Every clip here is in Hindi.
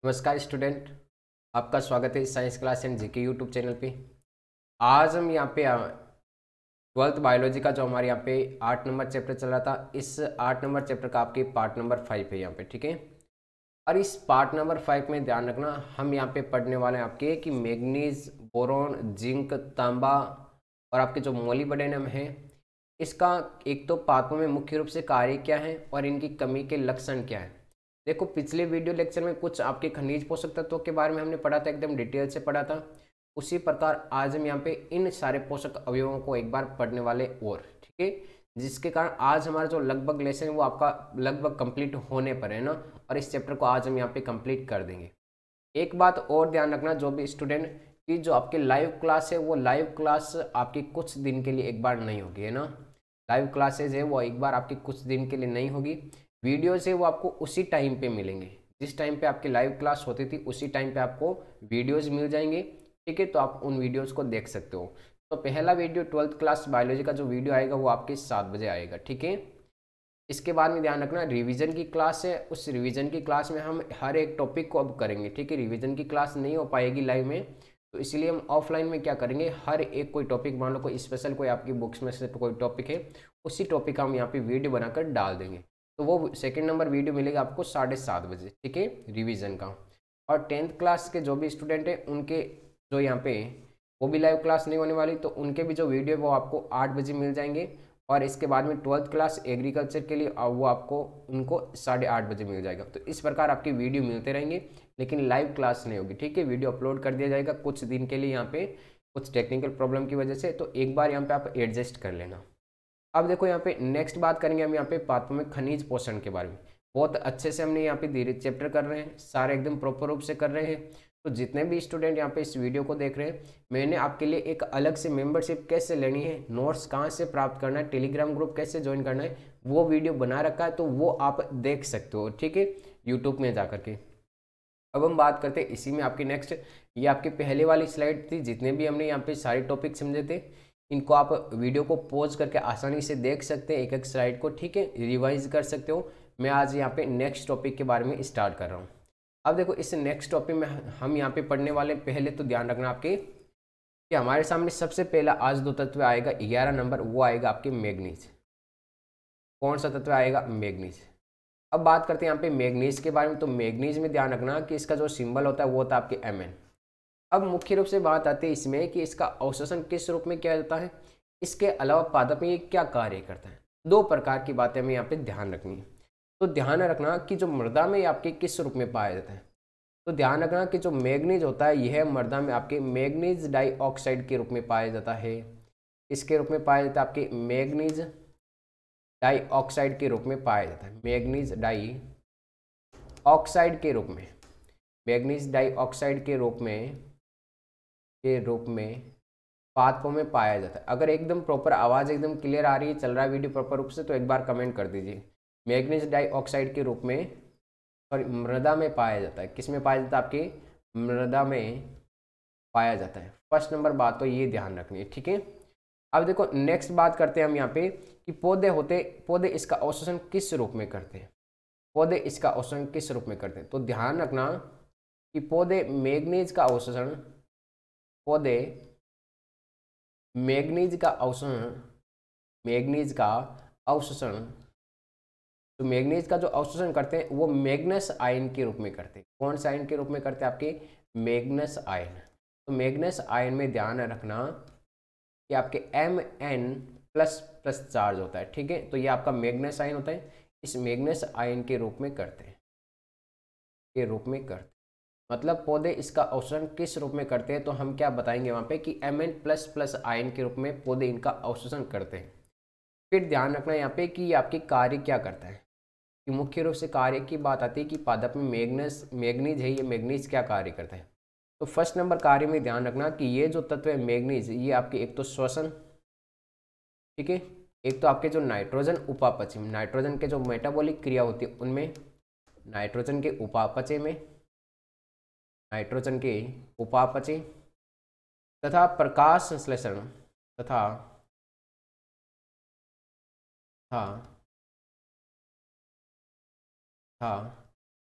नमस्कार स्टूडेंट, आपका स्वागत है science class and GK YouTube channel पे। आज हम यहाँ पे 12th बायोलॉजी का जो हमारे यहाँ पे 8 नंबर चैप्टर चल रहा था, इस 8 नंबर चैप्टर का आपके पार्ट नंबर 5 है यहाँ पे, ठीक है। और इस पार्ट नंबर 5 में ध्यान रखना, हम यहाँ पे पढ़ने वाले हैं आपके कि मैग्नीज, बोरॉन, जिंक, तांबा और आपके जो मोलिब्डेनम है, इसका एक तो पात्रों में मुख्य रूप से कार्य क्या है और इनकी कमी के लक्षण क्या है। देखो, पिछले वीडियो लेक्चर में कुछ आपके खनिज पोषक तत्वों के बारे में हमने पढ़ा था, एकदम डिटेल से पढ़ा था। उसी प्रकार आज हम यहाँ पे इन सारे पोषक अवयवों को एक बार पढ़ने वाले और, ठीक है, जिसके कारण आज हमारा जो लगभग लेसन है वो आपका लगभग कंप्लीट होने पर है ना। और इस चैप्टर को आज हम यहाँ पे कंप्लीट कर देंगे। एक बात और ध्यान रखना, जो भी स्टूडेंट की जो आपके लाइव क्लास है वो लाइव क्लास आपकी कुछ दिन के लिए एक बार नहीं होगी, है ना। लाइव क्लासेज है वो एक बार आपकी कुछ दिन के लिए नहीं होगी। वीडियोज है वो आपको उसी टाइम पे मिलेंगे, जिस टाइम पे आपकी लाइव क्लास होती थी उसी टाइम पे आपको वीडियोज मिल जाएंगे, ठीक है। तो आप उन वीडियोज को देख सकते हो। तो पहला वीडियो 12th क्लास बायोलॉजी का जो वीडियो आएगा वो आपके 7 बजे आएगा, ठीक है। इसके बाद में ध्यान रखना, रिवीजन की क्लास है, उस रिवीजन की क्लास में हम हर एक टॉपिक को अब करेंगे, ठीक है। रिवीजन की क्लास नहीं हो पाएगी लाइव में, तो इसलिए हम ऑफलाइन में क्या करेंगे, हर एक कोई टॉपिक, मान लो कोई स्पेशल कोई आपकी बुक्स में से कोई टॉपिक है, उसी टॉपिक का हम यहाँ पे वीडियो बनाकर डाल देंगे। तो वो सेकेंड नंबर वीडियो मिलेगा आपको 7:30 बजे, ठीक है, रिवीजन का। और 10th क्लास के जो भी स्टूडेंट हैं उनके जो यहाँ पे वो भी लाइव क्लास नहीं होने वाली, तो उनके भी जो वीडियो है वो आपको 8 बजे मिल जाएंगे। और इसके बाद में 12th क्लास एग्रीकल्चर के लिए वो आपको उनको 8:30 बजे मिल जाएगा। तो इस प्रकार आपकी वीडियो मिलते रहेंगे, लेकिन लाइव क्लास नहीं होगी, ठीक है। वीडियो अपलोड कर दिया जाएगा कुछ दिन के लिए, यहाँ पे कुछ टेक्निकल प्रॉब्लम की वजह से, तो एक बार यहाँ पे आप एडजस्ट कर लेना। अब देखो, यहाँ पे नेक्स्ट बात करेंगे हम यहाँ पे पात्रों में खनिज पोषण के बारे में। बहुत अच्छे से हमने यहाँ पे धीरे चैप्टर कर रहे हैं, सारे एकदम प्रॉपर रूप से कर रहे हैं। तो जितने भी स्टूडेंट यहाँ पे इस वीडियो को देख रहे हैं, मैंने आपके लिए एक अलग से मेंबरशिप कैसे लेनी है, नोट्स कहाँ से प्राप्त करना है, टेलीग्राम ग्रुप कैसे ज्वाइन करना है, वो वीडियो बना रखा है, तो वो आप देख सकते हो, ठीक है, यूट्यूब में जा करके। अब हम बात करते हैं इसी में आपकी नेक्स्ट, ये आपकी पहले वाली स्लाइड थी, जितने भी हमने यहाँ पे सारे टॉपिक समझे थे, इनको आप वीडियो को पॉज करके आसानी से देख सकते हैं, एक एक स्लाइड को, ठीक है, रिवाइज कर सकते हो। मैं आज यहाँ पे नेक्स्ट टॉपिक के बारे में स्टार्ट कर रहा हूँ। अब देखो, इस नेक्स्ट टॉपिक में हम यहाँ पे पढ़ने वाले, पहले तो ध्यान रखना आपके कि हमारे सामने सबसे पहला आज दो तत्व आएगा 11 नंबर, वो आएगा आपके मैग्नीज। कौन सा तत्व आएगा? मैग्नीज। अब बात करते हैं यहाँ पे मैग्नीज के बारे में। तो मैग्नीज में ध्यान रखना कि इसका जो सिंबल होता है वो होता है आपके Mn। अब मुख्य रूप से बात आती है इसमें कि इसका अवशोषण किस रूप में किया जाता है, इसके अलावा पादप में ये क्या कार्य करता है। दो प्रकार की बातें हमें यहाँ पे ध्यान रखनी है। तो ध्यान रखना कि जो मृदा में आपके किस रूप में पाया जाता है। तो ध्यान रखना कि जो मैग्नीज होता है यह मृदा में आपके मैग्नीज डाइऑक्साइड के रूप में पाया जाता है। इसके रूप में पाया जाता है आपके मैग्नीज डाइऑक्साइड के रूप में पाया जाता है, मैग्नीज डाइऑक्साइड के रूप में, मैग्नीज डाइऑक्साइड के रूप में पादपों में पाया जाता है। अगर एकदम प्रॉपर आवाज़ एकदम क्लियर आ रही है, चल रहा है वीडियो प्रॉपर रूप से, तो एक बार कमेंट कर दीजिए। मैग्नीज डाइऑक्साइड के रूप में, सॉरी, मृदा में पाया जाता है। किस में पाया जाता है? आपकी मृदा में पाया जाता है। फर्स्ट नंबर बात तो ये ध्यान रखनी है, ठीक है। अब देखो, नेक्स्ट बात करते हैं हम यहाँ पे कि पौधे इसका अवशोषण किस रूप में करते हैं। पौधे इसका अवशोषण किस रूप में करते हैं? तो ध्यान रखना कि पौधे मैग्नीज का अवशोषण तो मैग्नीज का जो अवशोषण करते हैं वो मैग्नस आयन के रूप में करते हैं। कौन सा आयन के रूप में करते हैं? आपके मैग्नस आयन। तो मैग्नस आयन में ध्यान रखना कि आपके Mn++ चार्ज होता है, ठीक है। तो ये आपका मैग्नस आयन होता है, इस मैग्नस आयन के रूप में करते हैं, मतलब पौधे इसका अवशोषण किस रूप में करते हैं। तो हम क्या बताएंगे वहाँ पे कि Mn++ आयन के रूप में पौधे इनका अवशोषण करते हैं। फिर ध्यान रखना यहाँ पे कि ये आपके कार्य क्या करता है, कि मुख्य रूप से कार्य की बात आती है कि पादप में मैग्नीज है, ये मैग्नीज क्या कार्य करता है। तो फर्स्ट नंबर कार्य में ध्यान रखना कि ये जो तत्व है मैग्नीज, ये आपके एक तो श्वसन, ठीक है, एक तो आपके जो नाइट्रोजन उपापचय, नाइट्रोजन के जो मेटाबॉलिक क्रिया होती है उनमें, नाइट्रोजन के उपापचय तथा प्रकाश संश्लेषण तथा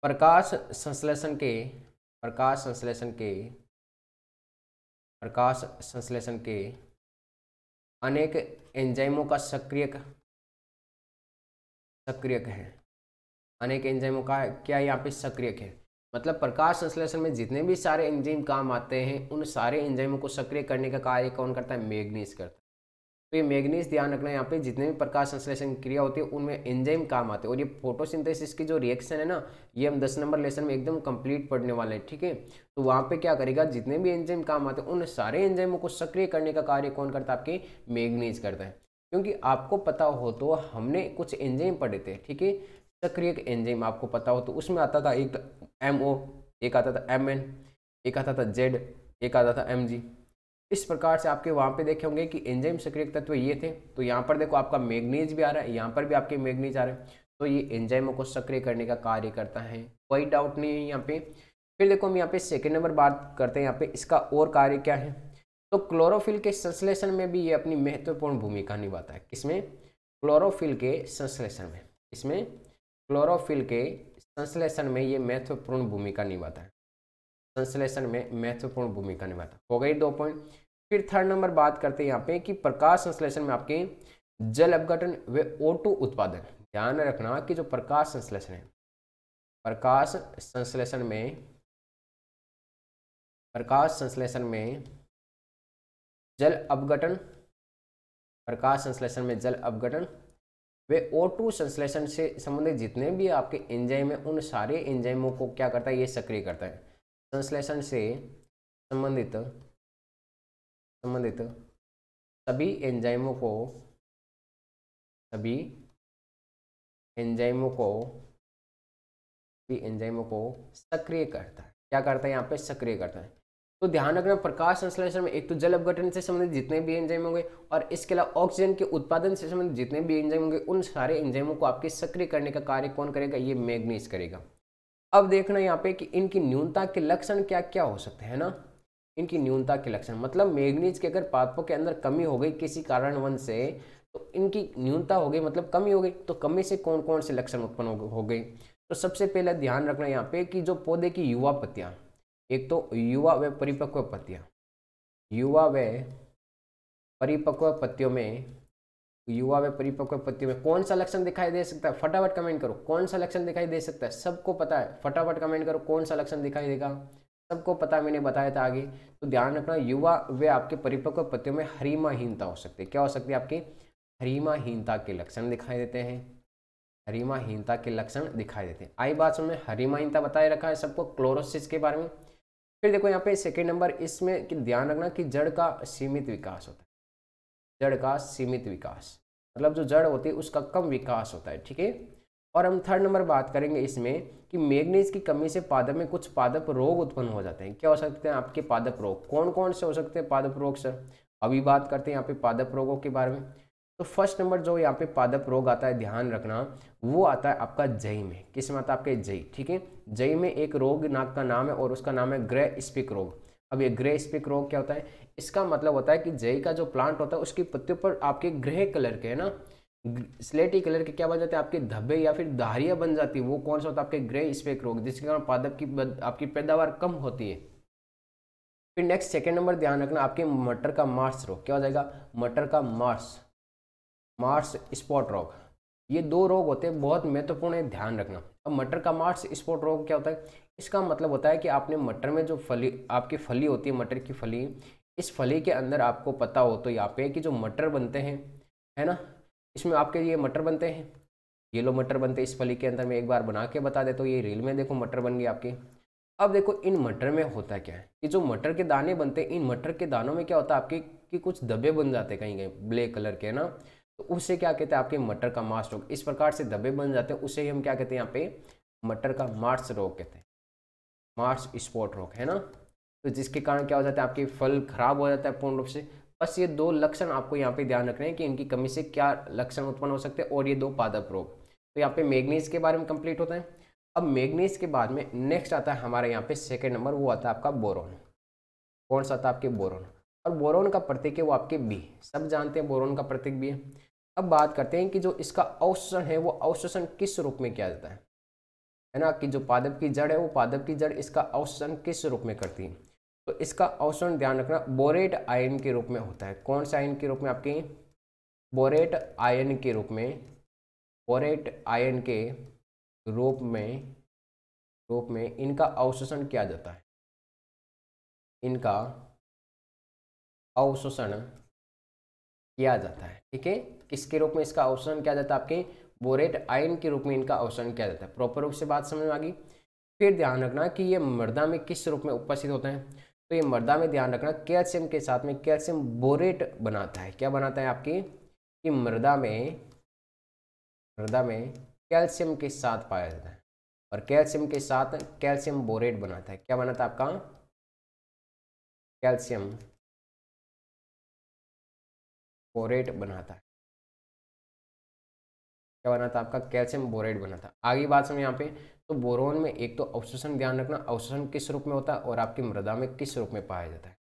प्रकाश संश्लेषण के प्रकाश संश्लेषण के अनेक एंजाइमों का सक्रियक है। अनेक एंजाइमों का क्या यहाँ पे सक्रियक है, मतलब प्रकाश संश्लेषण में जितने भी सारे एंजाइम काम आते हैं उन सारे एंजाइमों को सक्रिय करने का कार्य कौन करता है, मैग्नीज करता है। तो ये मैग्नीज ध्यान रखना, यहाँ पे जितने भी प्रकाश संश्लेषण की क्रिया होती है उनमें एंजाइम काम आते हैं। और ये फोटोसिंथेसिस की जो रिएक्शन है ना, ये हम 10 नंबर लेसन में एकदम कंप्लीट पढ़ने वाले हैं, ठीक है। तो वहाँ पे क्या करेगा, जितने भी एंजाइम काम आते हैं उन सारे एंजाइमों को सक्रिय करने का कार्य कौन करता है, आपके मैग्नीज करता है। क्योंकि आपको पता हो तो हमने कुछ एंजाइम पढ़े थे, ठीक है, सक्रिय एंजाइम आपको पता हो तो उसमें आता था एक MO, एक आता था MN, एक आता था Z, एक आता था MG। इस प्रकार से आपके वहाँ पे देखे होंगे कि एंजाइम सक्रिय तत्व ये थे। तो यहाँ पर देखो आपका मैग्नीज भी आ रहा है, यहाँ पर भी आपके मैग्नीज आ रहे हैं। तो ये एंजाइमों को सक्रिय करने का कार्य करता है, कोई डाउट नहीं है यहाँ पे। फिर देखो हम यहाँ पे सेकेंड नंबर बात करते हैं, यहाँ पे इसका और कार्य क्या है। तो क्लोरोफिल के संश्लेषण में भी ये अपनी महत्वपूर्ण भूमिका निभाता है। किसमें, क्लोरोफिल के संश्लेषण में। इसमें क्लोरोफिल के संश्लेषण में ये महत्वपूर्ण भूमिका निभाता है, संश्लेषण में महत्वपूर्ण भूमिका निभाता है। हो गई 2 पॉइंट। फिर थर्ड नंबर बात करते हैं यहाँ पे कि प्रकाश संश्लेषण में आपके जल अपघटन व O2 उत्पादन। ध्यान रखना कि जो प्रकाश संश्लेषण है, प्रकाश संश्लेषण में जल अपघटन, प्रकाश संश्लेषण में जल अपघटन वे O2 संश्लेषण से संबंधित जितने भी आपके एंजाइम हैं उन सारे एंजाइमों को क्या करता है, ये सक्रिय करता है। संश्लेषण से संबंधित सभी एंजाइमों को सक्रिय करता है। क्या करता है, यहाँ पे सक्रिय करता है। तो ध्यान रखना, प्रकाश संश्लेषण में एक तो जल अपघटन से संबंधित जितने भी एंजाइम होंगे और इसके अलावा ऑक्सीजन के उत्पादन से संबंधित जितने भी एंजाइम होंगे उन सारे एंजाइमों को आपके सक्रिय करने का कार्य कौन करेगा, ये मैग्नीज करेगा। अब देखना यहाँ पे कि इनकी न्यूनता के लक्षण क्या क्या हो सकते हैं ना। इनकी न्यूनता के लक्षण मतलब मैग्नीज के अगर पादपों के अंदर कमी हो गई किसी कारणवश से, तो इनकी न्यूनता हो गई मतलब कमी हो गई। तो कमी से कौन कौन से लक्षण उत्पन्न हो गए। तो सबसे पहले ध्यान रखना यहाँ पे कि जो पौधे की युवा पत्तियां, एक तो युवा व परिपक्व पत्तियां, युवा व परिपक्व पत्तियों में कौन सा लक्षण दिखाई दे सकता है, फटाफट कमेंट करो कौन सा लक्षण दिखाई दे सकता है। सबको पता है, फटाफट कमेंट करो कौन सा लक्षण दिखाई देगा, सबको पता, मैंने बताया था आगे। तो ध्यान रखना, युवा व आपके परिपक्व पत्तियों में हरिमाहीनता हो सकती है। क्या हो सकती है, आपकी हरिमाहीनता के लक्षण दिखाई देते हैं, हरिमाहीनता के लक्षण दिखाई देते हैं। आई बात समझ में, हरिमाहीनता बताए रखा है सबको क्लोरोसिस के बारे में। फिर देखो यहाँ पे सेकेंड नंबर इसमें कि ध्यान रखना कि जड़ का सीमित विकास होता है, जड़ का सीमित विकास मतलब जो जड़ होती है उसका कम विकास होता है, ठीक है। और हम थर्ड नंबर बात करेंगे इसमें कि मैग्नीज की कमी से पादप में कुछ पादप रोग उत्पन्न हो जाते हैं। क्या हो सकते हैं आपके पादप रोग, कौन कौन से हो सकते हैं पादप रोग सर। अभी बात करते हैं यहाँ पे पादप रोगों के बारे में। तो फर्स्ट नंबर जो यहाँ पे पादप रोग आता है, ध्यान रखना, वो आता है आपका जई में। किस में आता है, आपके जई, ठीक है। जई में एक रोग नाक का नाम है और उसका नाम है ग्रे स्पिक रोग। अब ये ग्रे स्पिक रोग क्या होता है, इसका मतलब होता है कि जई का जो प्लांट होता है उसकी पत्तियों पर आपके ग्रे कलर के है ना, स्लेटी कलर के क्या बन जाते हैं, आपके धब्बे या फिर धारियां बन जाती है। वो कौन सा होता है, आपके ग्रे स्पिक रोग, जिसके कारण पादप की आपकी पैदावार कम होती है। फिर नेक्स्ट सेकेंड नंबर ध्यान रखना, आपके मटर का मार्स रोग। क्या हो जाएगा, मटर का मार्स स्पॉट रोग। ये 2 रोग होते हैं, बहुत महत्वपूर्ण है, ध्यान रखना। अब मटर का मार्स स्पॉट रोग क्या होता है, इसका मतलब होता है कि आपने मटर में जो आपकी फली होती है, मटर की फली, इस फली के अंदर आपको पता हो तो यहाँ पे कि जो मटर बनते हैं है ना, इसमें आपके ये मटर बनते हैं, येलो मटर बनते हैं इस फली के अंदर। मैं एक बार बना के बता देता हूँ, ये रील में देखो मटर बन गई आपकी। अब देखो इन मटर में होता क्या है कि जो मटर के दाने बनते हैं, इन मटर के दानों में क्या होता है आपके कि कुछ धब्बे बन जाते हैं कहीं कहीं ब्लैक कलर के, है ना। तो उससे क्या कहते हैं, आपके मटर का मार्स रोग। इस प्रकार से धब्बे बन जाते हैं, उसे हम क्या कहते हैं यहाँ पे, मटर का मार्स रोग कहते हैं, मार्स स्पॉट रोग, है ना। तो जिसके कारण क्या हो जाता है, आपके फल खराब हो जाता है पूर्ण रूप से। बस ये 2 लक्षण आपको यहाँ पे ध्यान रखने हैं कि इनकी कमी से क्या लक्षण उत्पन्न हो सकते हैं, और ये 2 पादप रोग। तो यहाँ पे मैग्नीज के बारे में कंप्लीट होता है। अब मैग्नीज के बाद में नेक्स्ट आता है हमारे यहाँ पे सेकेंड नंबर, वो आता है आपका बोरोन। कौन सा आता है, आपके बोरोन। और बोरोन का प्रतीक है वो आपके बी, सब जानते हैं बोरोन का प्रतीक बी है। अब बात करते हैं कि जो इसका अवशोषण है वो अवशोषण किस रूप में किया जाता है है ना, कि जो पादप की जड़ है वो पादप की जड़ इसका अवशोषण किस रूप में करती है, तो इसका अवशोषण ध्यान रखना बोरेट आयन के रूप में होता है। कौन सा आयन के रूप में, आपकी बोरेट आयन के रूप में, बोरेट आयन के रूप में इनका अवशोषण किया जाता है, इनका अवशोषण किया जाता है। ठीक है, किसके रूप में इसका अवशोषण किया जाता है, आपके बोरेट आयन के रूप में इनका अवशोषण किया जाता है। प्रॉपर रूप से बात समझ में आ गई। फिर ध्यान रखना कि ये मृदा में किस रूप में उपस्थित होते हैं, तो ये मृदा में ध्यान रखना कैल्शियम के साथ में कैल्शियम बोरेट बनाता है। क्या बनाता है आपकी, कि मृदा में कैल्शियम के साथ पाया जाता है और कैल्शियम के साथ कैल्शियम बोरेट बनाता है। क्या बनाता है आपका, कैल्शियम बोरेट बनाता है। क्या बनाता है आपका, कैल्शियम बोरेट बनाता है। आगे बात समझ यहाँ पे, तो बोरोन में एक तो अवशोषण ध्यान रखना, अवशोषण किस रूप में होता है और आपकी मृदा में किस रूप में पाया जाता है।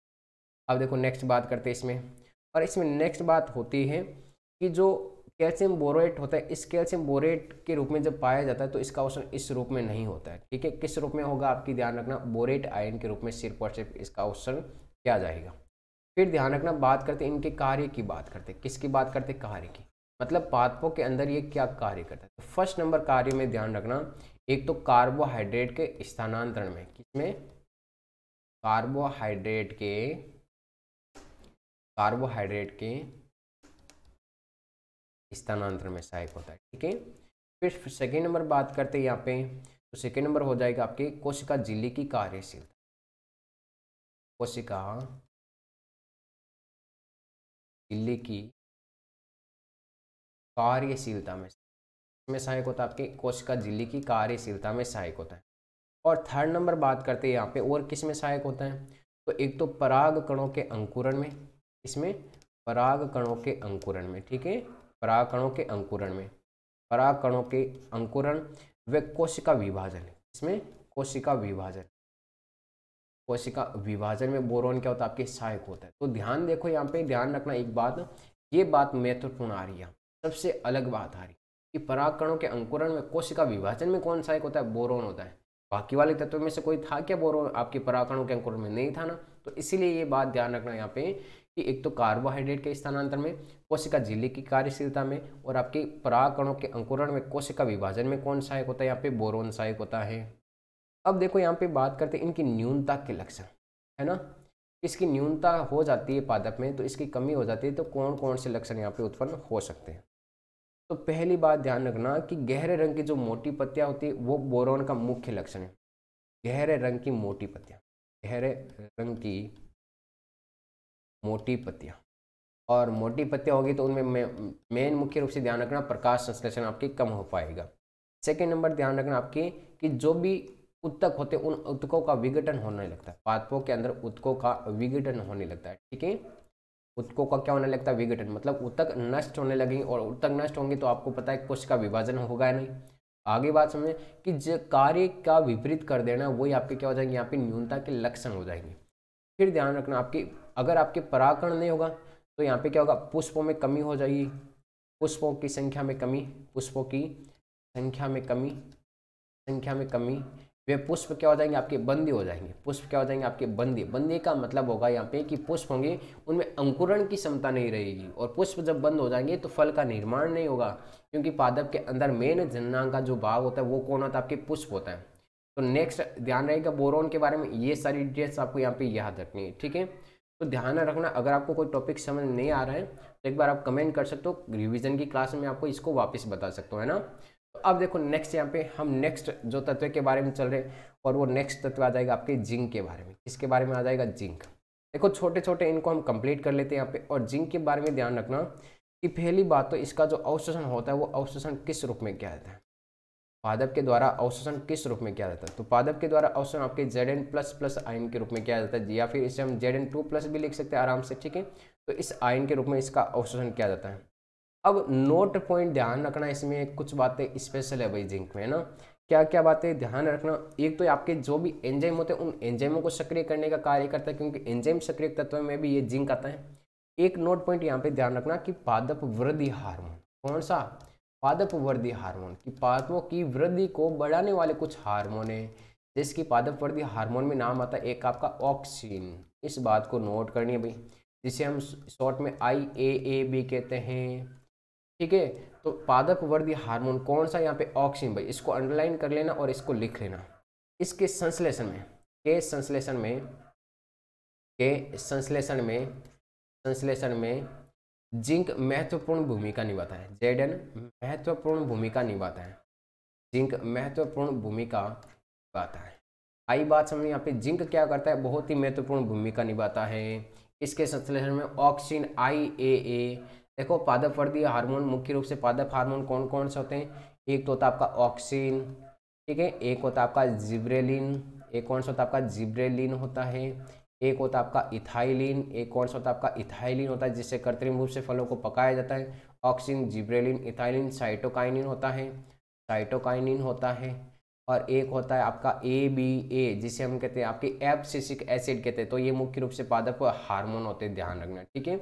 अब देखो नेक्स्ट बात करते हैं इसमें, और इसमें नेक्स्ट बात होती है कि जो कैल्शियम बोरेट होता है, इस कैल्शियम बोरेट के रूप में जब पाया जाता है तो इसका अवशोषण इस रूप में नहीं होता है। ठीक है, किस रूप में होगा, आपकी ध्यान रखना बोरेट आयन के रूप में सिर्फ और सिर्फ इसका अवशोषण किया जाएगा। फिर ध्यान रखना बात करते हैं इनके कार्य की, बात करते हैं किसकी, बात करते हैं कार्य की, मतलब पादपों के अंदर ये क्या कार्य करता है। तो फर्स्ट नंबर कार्य में ध्यान रखना, एक तो कार्बोहाइड्रेट के स्थानांतरण में, किसमें, कार्बोहाइड्रेट के स्थानांतरण में सहायक होता है। ठीक है, फिर सेकेंड नंबर बात करते हैं यहाँ पे, तो सेकेंड नंबर हो जाएगा आपके कोशिका झिल्ली की कार्यशीलता, कोशिका झिल्ली की कार्यशीलता में सहायक होता है, आपके कोशिका झिल्ली की कार्यशीलता में सहायक होता है। और थर्ड नंबर बात करते हैं यहाँ पे, और किस में सहायक होता है, तो एक तो पराग कणों के अंकुरण में, इसमें पराग कणों के अंकुरण में। ठीक है, पराग कणों के अंकुरण में, पराग कणों के अंकुरण व कोशिका विभाजन, इसमें कोशिका विभाजन में बोरोन क्या होता है, आपके सहायक होता है। तो ध्यान देखो यहाँ पे, ध्यान रखना एक बात, ये बात महत्वपूर्ण आ रही है, सबसे अलग बात आ रही है कि पराग कणों के अंकुरण में कोशिका विभाजन में कौन सहायक होता है, बोरोन होता है। बाकी वाले तत्वों में से कोई था क्या बोरोन आपके पराग कणों के अंकुरण में, नहीं था ना। तो इसीलिए ये बात ध्यान रखना यहाँ पे कि एक तो कार्बोहाइड्रेट के स्थानांतरण में, कोशिका झिल्ली की कार्यशीलता में, और आपके पराग कणों के अंकुरण में, कोशिका विभाजन में कौन सहायक होता है, यहाँ पे बोरोन सहायक होता है। अब देखो यहाँ पे बात करते हैं इनकी न्यूनता के लक्षण, है ना, इसकी न्यूनता हो जाती है पादप में तो इसकी कमी हो जाती है, तो कौन कौन से लक्षण यहाँ पे उत्पन्न हो सकते हैं। तो पहली बात ध्यान रखना कि गहरे रंग की जो मोटी पत्तियां होती है वो बोरोन का मुख्य लक्षण है। गहरे रंग की मोटी पत्तियां, गहरे रंग की मोटी पत्तियां, और मोटी पत्तियां होगी तो उनमें मेन मुख्य रूप से ध्यान रखना प्रकाश संश्लेषण आपकी कम हो पाएगा। सेकेंड नंबर ध्यान रखना आपकी कि जो भी उत्तक होते हैं उन उत्तकों का विघटन होने लगता है, पादपों के अंदर उत्तकों का विघटन होने लगता है। ठीक है, उत्तकों का क्या होने लगता है, विघटन, मतलब उत्तक नष्ट होने लगेंगे, और उत्तक नष्ट होंगे तो आपको पता है कोशिका विभाजन होगा नहीं। आगे बात समझे कि जो कार्य का विपरीत कर देना वही आपके क्या हो जाएंगे, यहाँ पे न्यूनता के लक्षण हो जाएंगे। फिर ध्यान रखना आपकी अगर आपके परागकण नहीं होगा तो यहाँ पे क्या होगा, पुष्पों में कमी हो जाएगी, पुष्पों की संख्या में कमी, पुष्पों की संख्या में कमी, वे पुष्प क्या हो जाएंगे, आपके बंदी हो जाएंगे। पुष्प क्या हो जाएंगे, आपके बंदी। बंदी का मतलब होगा यहाँ पे कि पुष्प होंगे उनमें अंकुरण की क्षमता नहीं रहेगी, और पुष्प जब बंद हो जाएंगे तो फल का निर्माण नहीं होगा, क्योंकि पादप के अंदर मेन जननांग का जो भाग होता है वो कौन होता है, आपके पुष्प होता है। तो नेक्स्ट ध्यान रहेगा बोरोन के बारे में, ये सारी डिटेल्स आपको यहाँ पे याद रखनी है। ठीक है, तो ध्यान रखना अगर आपको कोई टॉपिक समझ नहीं आ रहा है तो एक बार आप कमेंट कर सकते हो, रिवीजन की क्लास में आपको इसको वापस बता सकता हूँ, है ना। तो अब देखो नेक्स्ट यहाँ पे हम नेक्स्ट जो तत्व के बारे में चल रहे हैं, और वो नेक्स्ट तत्व आ जाएगा आपके जिंक के बारे में। किसके बारे में आ जाएगा, जिंक। देखो छोटे छोटे इनको हम कंप्लीट कर लेते हैं यहाँ पे। और जिंक के बारे में ध्यान रखना कि पहली बात तो इसका जो अवशोषण होता है वो अवशोषण किस रूप में किया जाता है, पादप के द्वारा अवशोषण किस रूप में किया जाता है। तो पादप के द्वारा अवशोषण आपके Zn++ आयन के रूप में किया जाता है, या फिर इसे हम Zn2+ भी लिख सकते हैं आराम से। ठीक है, तो इस आयन के रूप में इसका अवशोषण किया जाता है। अब नोट पॉइंट ध्यान रखना, इसमें कुछ बातें स्पेशल है भाई जिंक में, है ना। क्या क्या बातें ध्यान रखना, एक तो आपके जो भी एंजाइम होते हैं उन एंजाइमों को सक्रिय करने का कार्य करता है, क्योंकि एंजाइम सक्रिय तत्व में भी ये जिंक आता है। एक नोट पॉइंट यहाँ पे ध्यान रखना कि पादप वृद्धि हार्मोन, कौन सा, पादप वृद्धि हार्मोन कि पादपों की वृद्धि को बढ़ाने वाले कुछ हार्मोन है, जिसकी पादप वृद्धि हार्मोन में नाम आता है एक आपका ऑक्सिन। इस बात को नोट करनी है भाई, जिसे हम शॉर्ट में IAA कहते हैं। ठीक है, तो पादप वृद्धि हार्मोन कौन सा, यहाँ पे ऑक्सिन भाई, इसको अंडरलाइन कर लेना और इसको लिख लेना। इसके संश्लेषण में संश्लेषण में जिंक महत्वपूर्ण भूमिका निभाता है। Zn महत्वपूर्ण भूमिका निभाता है, जिंक महत्वपूर्ण भूमिका निभाता है। आई बात समझ, यहाँ पे जिंक क्या करता है, बहुत ही महत्वपूर्ण भूमिका निभाता है। इसके संश्लेषण में ऑक्सिन IAA। देखो पादप वृद्धि हार्मोन, मुख्य रूप से पादप हार्मोन कौन कौन से होते हैं, एक तो होता है आपका ऑक्सिन, ठीक है, एक होता है आपका जिब्रेलिन, एक कौन सा होता है आपका जिब्रेलिन होता है, एक होता है आपका इथाइलिन, एक कौन सा होता है आपका इथाइलिन होता है, जिससे कृत्रिम रूप से फलों को पकाया जाता है। Auxin, gibberellin, ethylene. साइटोकाइनिन होता है, और एक होता है आपका ABA, जिसे हम कहते हैं आपके एब्सिसिक एसिड कहते हैं। तो ये मुख्य रूप से पादप हार्मोन होते हैं, ध्यान रखना, ठीक है,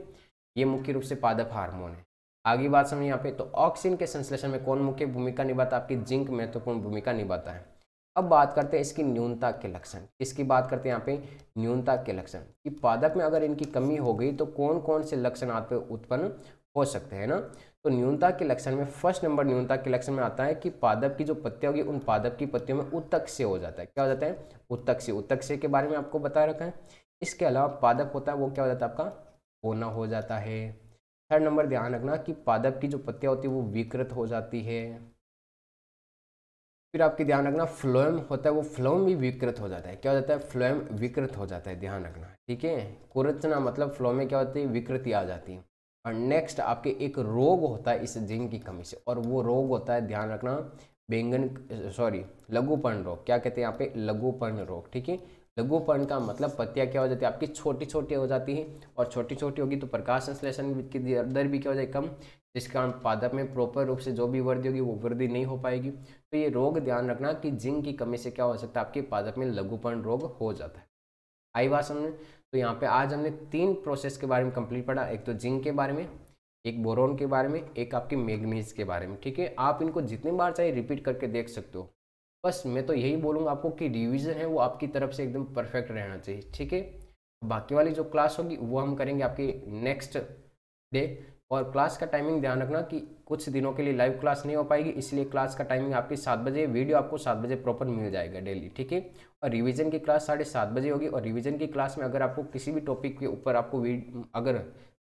ये मुख्य रूप से पादप हार्मोन है। आगे बात समझिए यहाँ पे, तो ऑक्सिन के संश्लेषण में कौन मुख्य भूमिका निभाता है, आपकी जिंक महत्वपूर्ण भूमिका निभाता है। अब बात करते हैं इसकी न्यूनता के लक्षण। इसकी बात करते हैं यहाँ पे न्यूनता के लक्षण, कि पादप में अगर इनकी कमी हो गई तो कौन कौन से लक्षण आप पे उत्पन्न हो सकते हैं ना। तो न्यूनता के लक्षण में फर्स्ट नंबर न्यूनता के लक्षण में आता है कि पादप की जो पत्तियां होगी, उन पादप की पत्तियों में उत्तकस्य हो जाता है। क्या हो जाता है, उत्तकस्य के बारे में आपको बता रखा है। इसके अलावा पादप होता है वो क्या हो जाता है आपका, होना हो जाता है। थर्ड नंबर ध्यान रखना कि पादप की जो पत्तियां होती है वो विकृत हो जाती है। फिर आपकी ध्यान रखना फ्लोएम होता है, वो फ्लोएम भी विकृत हो जाता है। क्या हो जाता है, फ्लोएम विकृत हो जाता है, ध्यान रखना, ठीक है। कुरचना मतलब फ्लोएम में क्या होती है, विकृति आ जाती है। और नेक्स्ट आपके एक रोग होता है इस जिंक की कमी से, और वो रोग होता है, ध्यान रखना, लघुपर्ण रोग। क्या कहते हैं यहाँ पे, लघुपर्ण रोग, ठीक है। लघुपर्ण का मतलब पत्तियां क्या हो जाती है आपकी, छोटी छोटी हो जाती है, और छोटी छोटी होगी तो प्रकाश संश्लेषण की दर भी क्या हो जाएगी, कम, जिसके कारण पादप में प्रॉपर रूप से जो भी वृद्धि होगी वो वृद्धि नहीं हो पाएगी। तो ये रोग ध्यान रखना कि जिंक की कमी से क्या हो सकता है, आपके पादप में लघुपर्ण रोग हो जाता है। आई बात समझ। तो यहाँ पे आज हमने 3 प्रोसेस के बारे में कंप्लीट पढ़ा, एक तो जिंक के बारे में, एक बोरोन के बारे में, एक आपकी मैग्नीज के बारे में, ठीक है। आप इनको जितनी बार चाहे रिपीट करके देख सकते हो। बस मैं तो यही बोलूँगा आपको कि रिवीजन है वो आपकी तरफ से एकदम परफेक्ट रहना चाहिए, ठीक है। बाकी वाली जो क्लास होगी वो हम करेंगे आपकी नेक्स्ट डे। और क्लास का टाइमिंग ध्यान रखना कि कुछ दिनों के लिए लाइव क्लास नहीं हो पाएगी, इसलिए क्लास का टाइमिंग आपकी 7 बजे, वीडियो आपको 7 बजे प्रॉपर मिल जाएगा डेली, ठीक है। और रिवीजन की क्लास 7:30 बजे होगी। और रिवीजन की क्लास में अगर आपको किसी भी टॉपिक के ऊपर आपको अगर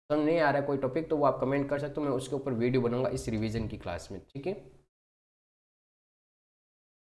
समझ नहीं आ रहा है कोई टॉपिक, तो वो आप कमेंट कर सकते हो, मैं उसके ऊपर वीडियो बनाऊंगा इस रिवीजन की क्लास में, ठीक है।